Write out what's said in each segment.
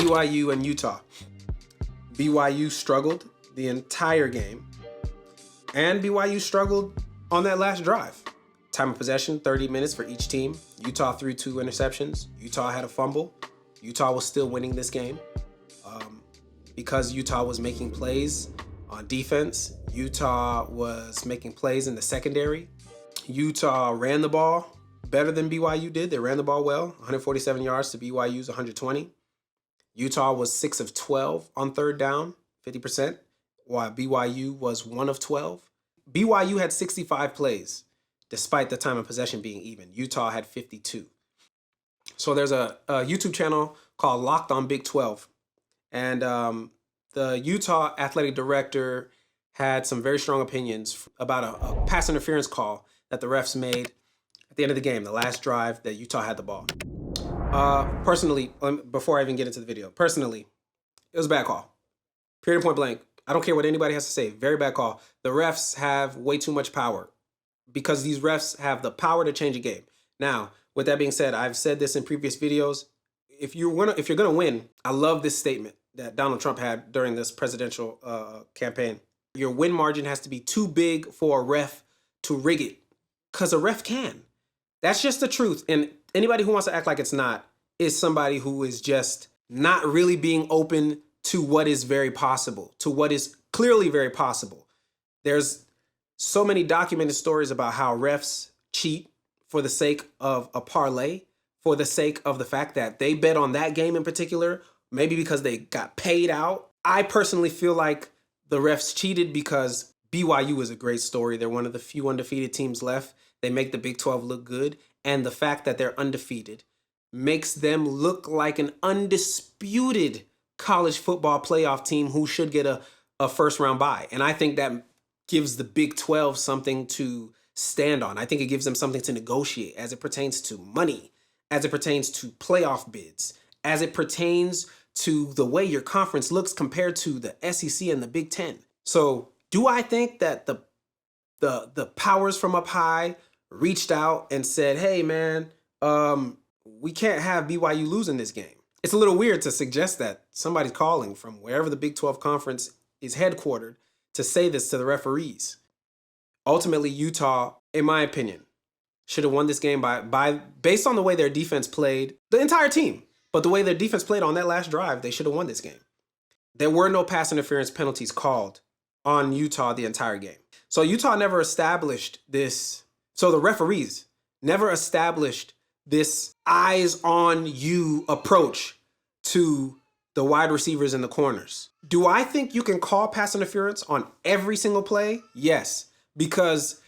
BYU and Utah. BYU struggled the entire game, and BYU struggled on that last drive. Time of possession, 30 minutes for each team. Utah threw 2 interceptions. Utah had a fumble. Utah was still winning this game because Utah was making plays on defense. Utah was making plays in the secondary. Utah ran the ball better than BYU did. They ran the ball well, 147 yards to BYU's 120. Utah was 6 of 12 on third down, 50%, while BYU was 1 of 12. BYU had 65 plays, despite the time of possession being even. Utah had 52. So there's a YouTube channel called Locked on Big 12. And the Utah athletic director had some very strong opinions about a pass interference call that the refs made at the end of the game, the last drive that Utah had the ball. Personally, before I even get into the video, personally, it was a bad call. Period, point blank. I don't care what anybody has to say. Very bad call. The refs have way too much power because these refs have the power to change a game. Now, with that being said, I've said this in previous videos. If you're gonna win, I love this statement that Donald Trump had during this presidential campaign. Your win margin has to be too big for a ref to rig it, because a ref can. That's just the truth. And anybody who wants to act like it's not is somebody who is just not really being open to what is very possible, to what is clearly very possible. There's so many documented stories about how refs cheat for the sake of a parlay, for the sake of the fact that they bet on that game in particular, maybe because they got paid out. I personally feel like the refs cheated because BYU is a great story. They're one of the few undefeated teams left. They make the Big 12 look good. And the fact that they're undefeated makes them look like an undisputed college football playoff team who should get a first round bye. And I think that gives the Big 12 something to stand on. I think it gives them something to negotiate as it pertains to money, as it pertains to playoff bids, as it pertains to the way your conference looks compared to the SEC and the Big 10. So do I think that the powers from up high reached out and said, hey, man, we can't have BYU losing this game? It's a little weird to suggest that somebody's calling from wherever the Big 12 conference is headquartered to say this to the referees. Ultimately, Utah, in my opinion, should have won this game based on the way their defense played, the entire team. But the way their defense played on that last drive, they should have won this game. There were no pass interference penalties called on Utah the entire game. So Utah never established this. So the referees never established this eyes on you approach to the wide receivers in the corners. Do I think you can call pass interference on every single play? Yes, because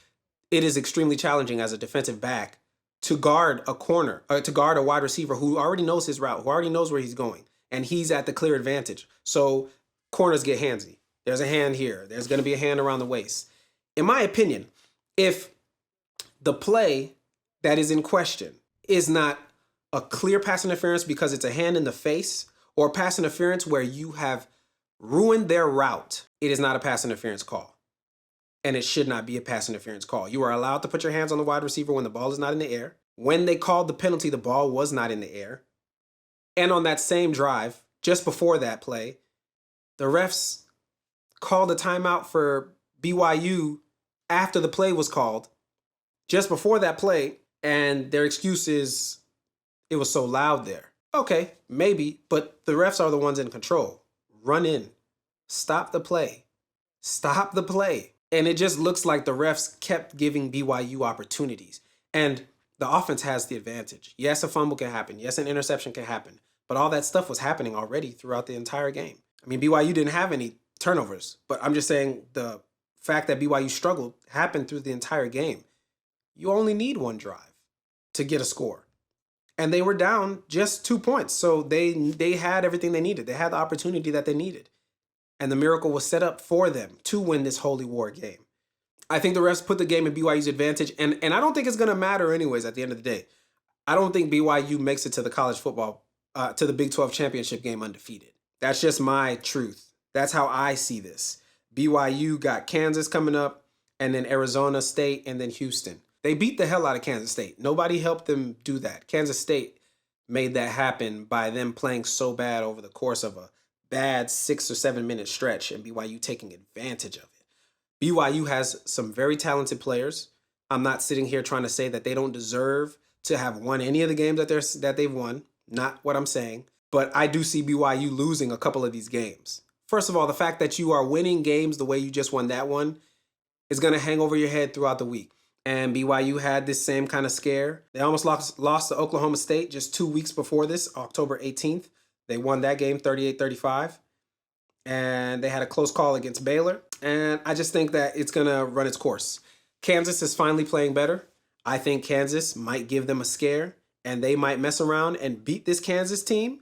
it is extremely challenging as a defensive back to guard a corner, to guard a wide receiver who already knows his route, who already knows where he's going, and he's at the clear advantage. So corners get handsy. There's a hand here. There's going to be a hand around the waist. In my opinion, if the play that is in question is not a clear pass interference because it's a hand in the face, or pass interference where you have ruined their route, it is not a pass interference call. And it should not be a pass interference call. You are allowed to put your hands on the wide receiver when the ball is not in the air. When they called the penalty, the ball was not in the air. And on that same drive, just before that play, the refs called a timeout for BYU after the play was called, just before that play, and their excuse is it was so loud there. Okay, maybe, but the refs are the ones in control. Run in. Stop the play. Stop the play. And it just looks like the refs kept giving BYU opportunities. And the offense has the advantage. Yes, a fumble can happen. Yes, an interception can happen. But all that stuff was happening already throughout the entire game. I mean, BYU didn't have any turnovers. But I'm just saying the fact that BYU struggled happened through the entire game. You only need one drive to get a score. And they were down just 2 points. So they had everything they needed. They had the opportunity that they needed. And the miracle was set up for them to win this holy war game. I think the refs put the game in BYU's advantage. And I don't think it's going to matter anyways at the end of the day. I don't think BYU makes it to the college football, to the Big 12 championship game undefeated. That's just my truth. That's how I see this. BYU got Kansas coming up, and then Arizona State, and then Houston. They beat the hell out of Kansas State. Nobody helped them do that. Kansas State made that happen by them playing so bad over the course of a bad 6 or 7 minute stretch and BYU taking advantage of it. BYU has some very talented players. I'm not sitting here trying to say that they don't deserve to have won any of the games that they've won. Not what I'm saying. But I do see BYU losing a couple of these games. First of all, the fact that you are winning games the way you just won that one is going to hang over your head throughout the week. And BYU had this same kind of scare. They almost lost to Oklahoma State just 2 weeks before this, October 18th. They won that game 38-35. And they had a close call against Baylor. And I just think that it's going to run its course. Kansas is finally playing better. I think Kansas might give them a scare, and they might mess around and beat this Kansas team.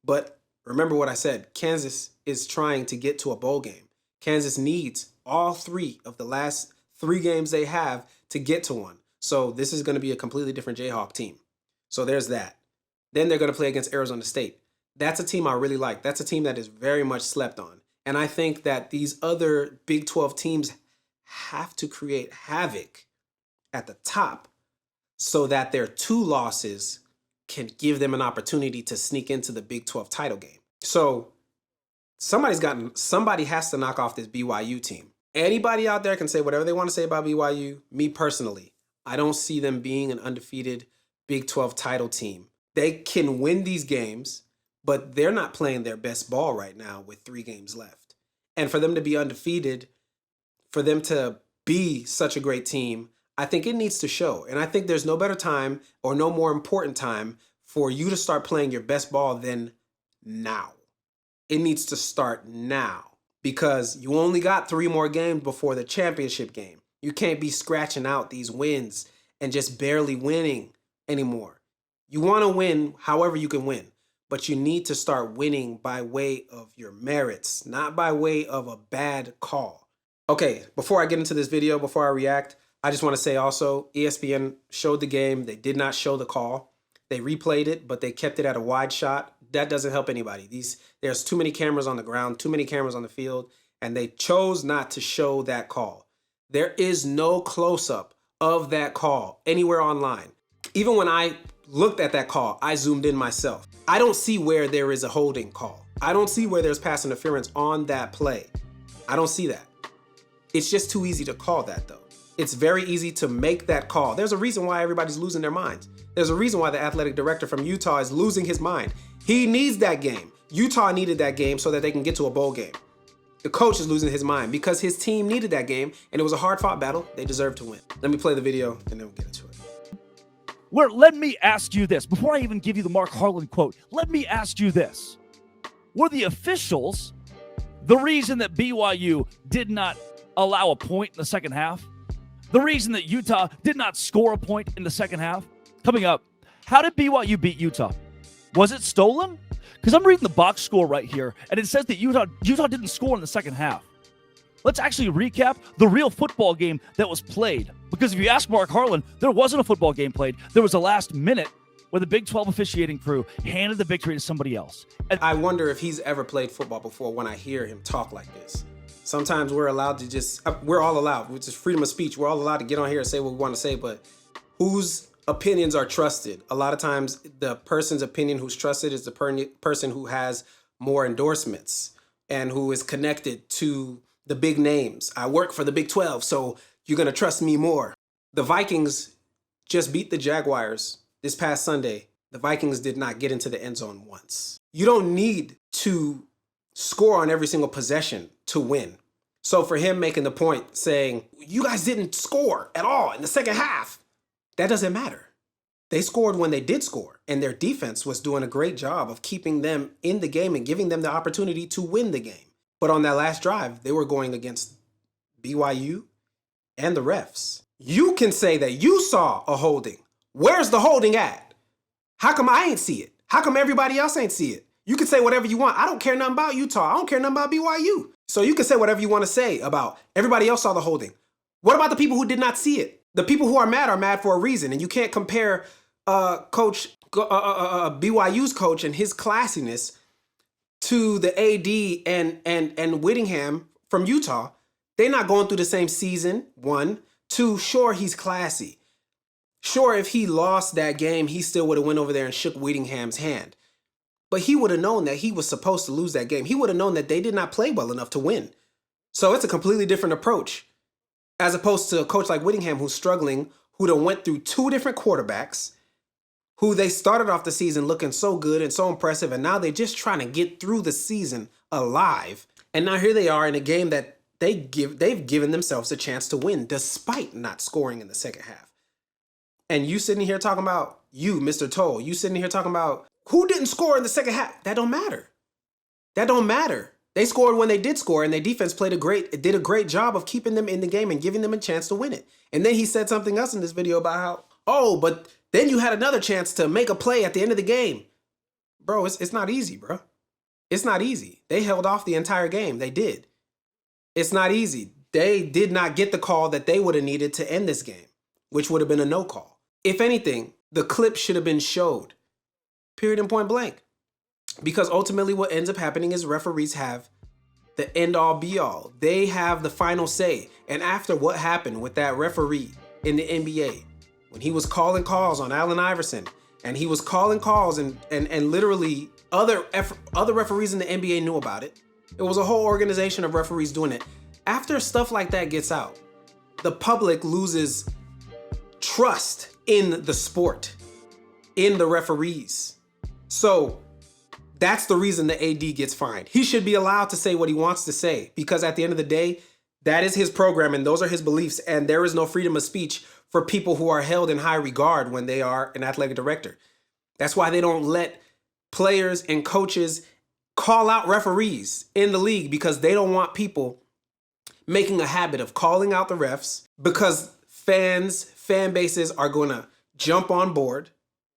But remember what I said. Kansas is trying to get to a bowl game. Kansas needs all 3 of the last 3 games they have to get to one. So this is going to be a completely different Jayhawk team. So there's that. Then they're going to play against Arizona State. That's a team I really like. That's a team that is very much slept on. And I think that these other Big 12 teams have to create havoc at the top so that their 2 losses can give them an opportunity to sneak into the Big 12 title game. So somebody has to knock off this BYU team. Anybody out there can say whatever they want to say about BYU. Me personally, I don't see them being an undefeated Big 12 title team. They can win these games, but they're not playing their best ball right now with 3 games left. And for them to be undefeated, for them to be such a great team, I think it needs to show. And I think there's no better time or no more important time for you to start playing your best ball than now. It needs to start now because you only got 3 more games before the championship game. You can't be scratching out these wins and just barely winning anymore. You want to win however you can win, but you need to start winning by way of your merits, not by way of a bad call. Okay, before I get into this video, before I react, I just want to say also, ESPN showed the game. They did not show the call. They replayed it, but they kept it at a wide shot. That doesn't help anybody. There's too many cameras on the ground, too many cameras on the field, and they chose not to show that call. There is no close-up of that call anywhere online. Even when I looked at that call, I zoomed in myself. I don't see where there is a holding call. I don't see where there's pass interference on that play. I don't see that. It's just too easy to call that, though. It's very easy to make that call. There's a reason why everybody's losing their minds. There's a reason why the athletic director from Utah is losing his mind. He needs that game. Utah needed that game so that they can get to a bowl game. The coach is losing his mind because his team needed that game, and it was a hard-fought battle. They deserved to win. Let me play the video, and then we'll get into it. Let me ask you this. Before I even give you the Mark Harlan quote, let me ask you this. Were the officials the reason that BYU did not allow a point in the second half? The reason that Utah did not score a point in the second half? Coming up, how did BYU beat Utah? Was it stolen? Because I'm reading the box score right here, and it says that Utah didn't score in the second half. Let's actually recap the real football game that was played. Because if you ask Mark Harlan, there wasn't a football game played. There was a last minute where the Big 12 officiating crew handed the victory to somebody else. And I wonder if he's ever played football before when I hear him talk like this. Sometimes we're allowed to we're all allowed, which is freedom of speech. We're all allowed to get on here and say what we want to say, but whose opinions are trusted? A lot of times the person's opinion who's trusted is the person who has more endorsements and who is connected to the big names. I work for the Big 12, so you're going to trust me more. The Vikings just beat the Jaguars this past Sunday. The Vikings did not get into the end zone once. You don't need to score on every single possession to win. So for him making the point saying, you guys didn't score at all in the second half, that doesn't matter. They scored when they did score, and their defense was doing a great job of keeping them in the game and giving them the opportunity to win the game. But on that last drive, they were going against BYU and the refs. You can say that you saw a holding. Where's the holding at? How come I ain't see it? How come everybody else ain't see it? You can say whatever you want. I don't care nothing about Utah. I don't care nothing about BYU. So you can say whatever you want to say about everybody else saw the holding. What about the people who did not see it? The people who are mad for a reason. And you can't compare BYU's coach and his classiness to the AD and Whittingham from Utah. They're not going through the same season, 1. 2, sure, he's classy. Sure, if he lost that game, he still would have went over there and shook Whittingham's hand. But he would have known that he was supposed to lose that game. He would have known that they did not play well enough to win. So it's a completely different approach, as opposed to a coach like Whittingham who's struggling, who done went through 2 different quarterbacks, who they started off the season looking so good and so impressive, and now they're just trying to get through the season alive. And now here they are in a game that they've given themselves a chance to win despite not scoring in the second half. And you sitting here talking about, you, Mr. Toll, you sitting here talking about who didn't score in the second half. That don't matter. That don't matter. They scored when they did score, and their defense did a great job of keeping them in the game and giving them a chance to win it. And then he said something else in this video about how, but then you had another chance to make a play at the end of the game. Bro, it's not easy, bro. It's not easy. They held off the entire game. They did. It's not easy. They did not get the call that they would have needed to end this game, which would have been a no call. If anything, the clip should have been showed. Period and point blank. Because ultimately what ends up happening is referees have the end all be all. They have the final say. And after what happened with that referee in the NBA, when he was calling calls on Allen Iverson, and he was calling calls and literally other referees in the NBA knew about it. It was a whole organization of referees doing it. After stuff like that gets out, the public loses trust in the sport, in the referees. So that's the reason the AD gets fined. He should be allowed to say what he wants to say, because at the end of the day, that is his program and those are his beliefs, and there is no freedom of speech for people who are held in high regard when they are an athletic director. That's why they don't let players and coaches call out referees in the league, because they don't want people making a habit of calling out the refs, because fan bases are going to jump on board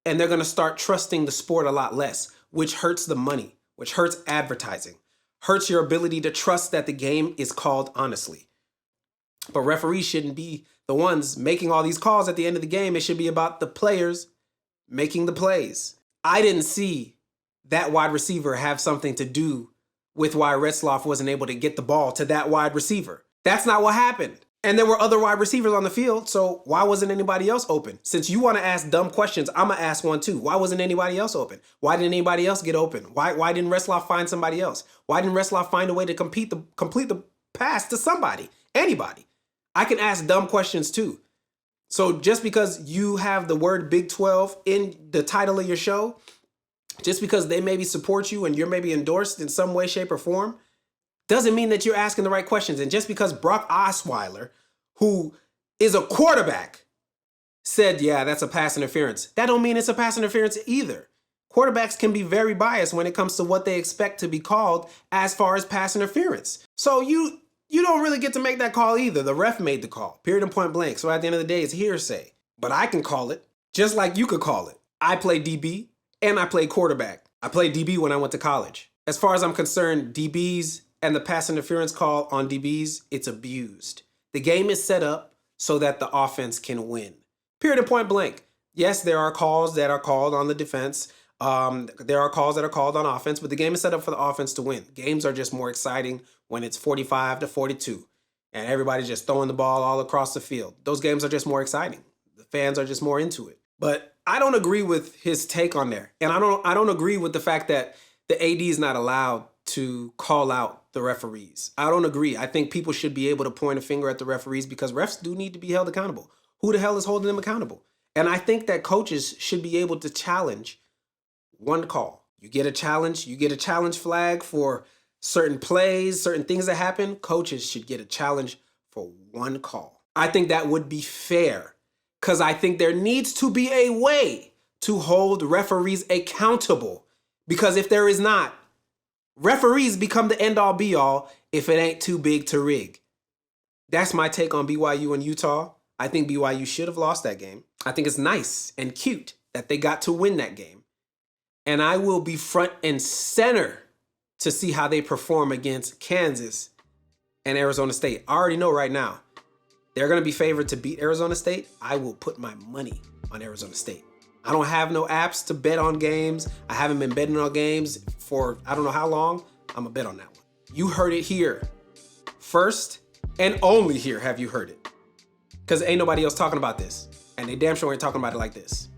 and they're going to start trusting the sport a lot less, which hurts the money, which hurts advertising, hurts your ability to trust that the game is called honestly. But referees shouldn't be the ones making all these calls at the end of the game. It should be about the players making the plays. I didn't see that wide receiver have something to do with why Retzloff wasn't able to get the ball to that wide receiver. That's not what happened. And there were other wide receivers on the field, so why wasn't anybody else open? Since you want to ask dumb questions, I'm going to ask one too. Why wasn't anybody else open? Why didn't anybody else get open? Why didn't Retzloff find somebody else? Why didn't Retzloff find a way to complete the pass to somebody? Anybody. I can ask dumb questions too. So just because you have the word Big 12 in the title of your show, just because they maybe support you and you're maybe endorsed in some way, shape, or form, doesn't mean that you're asking the right questions. And just because Brock Osweiler, who is a quarterback, said, yeah, that's a pass interference, that don't mean it's a pass interference either. Quarterbacks can be very biased when it comes to what they expect to be called as far as pass interference. So you don't really get to make that call either. The ref made the call, period and point blank. So at the end of the day, it's hearsay. But I can call it just like you could call it. I play DB and I play quarterback. I played DB when I went to college. As far as I'm concerned, DBs and the pass interference call on DBs, it's abused. The game is set up so that the offense can win. Period and point blank. Yes, there are calls that are called on the defense. There are calls that are called on offense, but the game is set up for the offense to win. Games are just more exciting when it's 45-42 and everybody's just throwing the ball all across the field. Those games are just more exciting. The fans are just more into it. But I don't agree with his take on there. And I don't agree with the fact that the AD is not allowed to call out the referees. I don't agree. I think people should be able to point a finger at the referees because refs do need to be held accountable. Who the hell is holding them accountable? And I think that coaches should be able to challenge one call. You get a challenge flag for certain plays, certain things that happen. Coaches should get a challenge for one call. I think that would be fair because I think there needs to be a way to hold referees accountable, because if there is not, referees become the end-all be-all if it ain't too big to rig. That's my take on BYU and Utah. I think BYU should have lost that game. I think it's nice and cute that they got to win that game. And I will be front and center to see how they perform against Kansas and Arizona State. I already know right now they're going to be favored to beat Arizona State. I will put my money on Arizona State. I don't have no apps to bet on games. I haven't been betting on games for I don't know how long. I'm going to bet on that one. You heard it here. First and only here have you heard it. Because ain't nobody else talking about this. And they damn sure ain't talking about it like this.